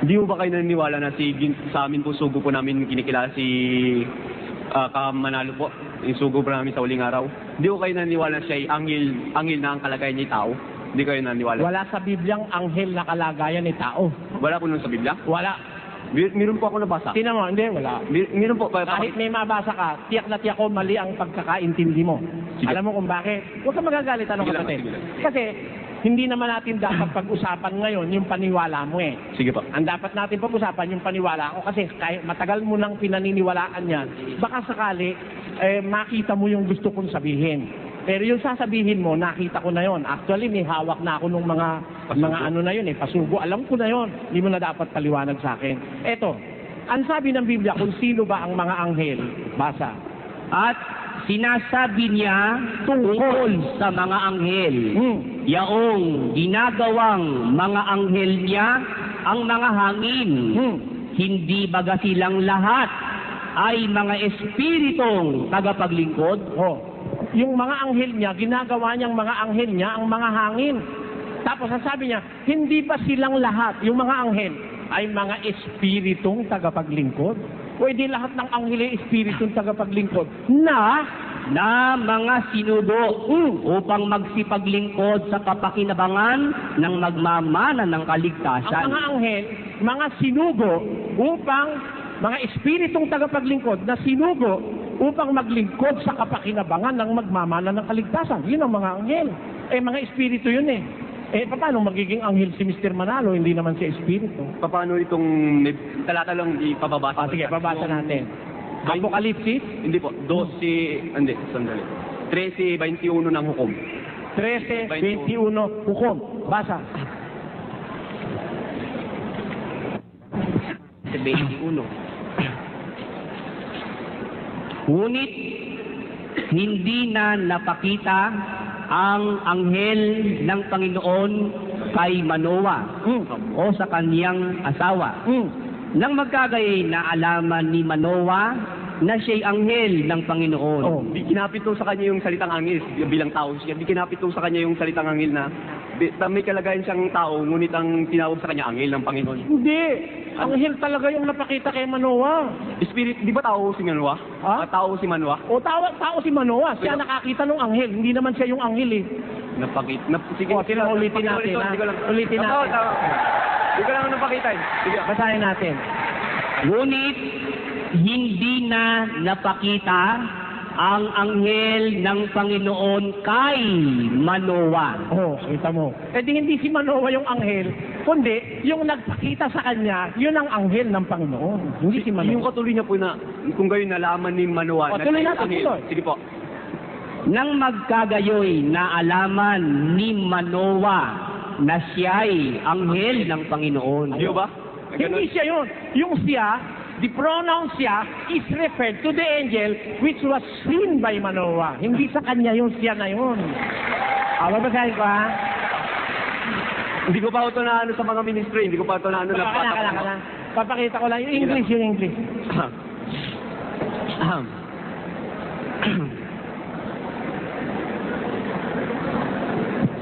Di mo ba kayo naniniwala na sa amin po, sugo po namin kinikilala si Manalo po, yung sugo po namin sa uling araw? Di mo kayo naniniwala na siya ay anghel na ang kalagayan niya tao? Di kayo naniniwala? Wala sa Bibliang anghel na kalagayan ni tao. Wala po nun sa Biblia? Wala. Meron po ako nabasa. Tingnan mo, hindi, wala. Meron po. Kahit may mabasa ka, tiyak na tiyak ko mali ang pagkakaintindi mo. Sige. Alam mo kung bakit? Huwag ka magagalit, ano Sige lang, kapatid? sige lang. Kasi, hindi naman natin dapat pag-usapan ngayon yung paniwala mo eh. Sige po. Ang dapat natin pag-usapan yung paniwala ko kasi kahit matagal mo nang pinaniniwalaan yan, baka sakali makita mo yung gusto kong sabihin. Pero yung sasabihin mo, nakita ko na yon. Actually, may hawak na ako nung mga ano na yun eh, pasugo. Alam ko na yon. Hindi mo na dapat paliwanag sa akin. Eto, ang sabi ng Biblia kung sino ba ang mga anghel, basa. At sinasabi niya tungkol sa mga anghel, yaong ginagawang mga anghel niya ang mga hangin. Hindi baga silang lahat ay mga espiritong tagapaglingkod? Yung mga anghel niya, ginagawa niyang mga anghel niya ang mga hangin. Tapos sasabi niya, hindi ba silang lahat, yung mga anghel, ay mga espiritong tagapaglingkod? O hindi lahat ng anghel ay espiritong tagapaglingkod na mga sinudo upang magsipaglingkod sa kapakinabangan ng magmamana ng kaligtasan. ang mga anghel, mga sinugo upang mga espiritong tagapaglingkod na sinugo upang maglingkod sa kapakinabangan ng magmamana ng kaligtasan. Yun ang mga anghel. Mga espiritu yun eh. Paano magiging anghel si Mr. Manalo? Hindi naman siya espiritu. Paano itong talata lang ipababasa? Sige, babasa natin. Apokalipsis? Hindi po. 12, hindi, sandali. 13:21 ng hukom. 13:21 hukom. Basa. 21. Ngunit hindi na napakita ang anghel ng Panginoon kay Manoah o sa kaniyang asawa. Nang magkagayay na alaman ni Manoah na siya'y anghel ng Panginoon. Di kinapit sa kanya yung salitang anghel bilang tao siya. Di kinapit sa kanya yung salitang anghel na may kalagayan siyang tao, ngunit ang tinawag sa kanya anghel ng Panginoon. Hindi. Anghel talaga yung napakita kay Manoah. Spirit, di ba tao si Manoah? Ha? Tao si Manoah? O tao si Manoah. Siya nakakita ng anghel. Hindi naman siya yung anghel eh. Sige, ulitin natin. Ulitin natin. Hindi ko lang napakita eh. Sige. Basahin natin. Ngunit hindi na napakita ang anghel ng Panginoon kay Manoah. Kita mo. Di hindi si Manoah yung anghel, kundi yung nagpakita sa kanya, yun ang anghel ng Panginoon. Hindi si Manoah. Yung katuloy niya po na, kung gayon nalaman ni Manoah. Tuloy natin, tuloy. Sige po. Nang magkagayoy na alaman ni Manoah na siya'y anghel ng Panginoon. Di ba? Hindi siya yun. Yung siya, the pronoun siya is referred to the angel which was seen by Manoah. Hindi sa kanya yung siya na yun. Babasahin ko ha? Hindi ko pa ito na sa mga ministry. Hindi ko pa ito na Kala. Papakita ko lang yung English,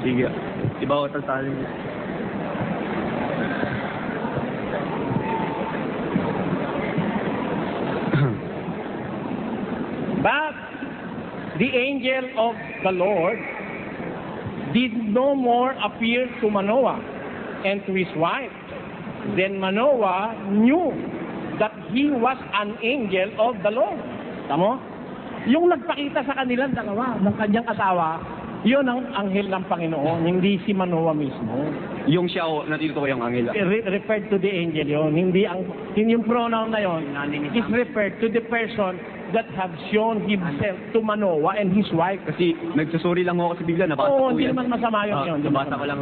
Sige. Iba ko tayo. But the angel of the Lord did no more appear to Manoah and to his wife. Then Manoah knew that he was an angel of the Lord. Tamo? Yung nagpakita sa kanilang dalawa ng kanyang asawa, yun ang anghel ng Panginoon, hindi si Manoah mismo. Yung siya o natito ko yung anghel. Referred to the angel yun. Hindi yung pronoun na yun is referred to the person that have shown himself to Manoah and his wife. Kasi nagsusuri lang ako sa Biblia, nabasa ko yan. Hindi naman masama yun. Nabasa ko lang.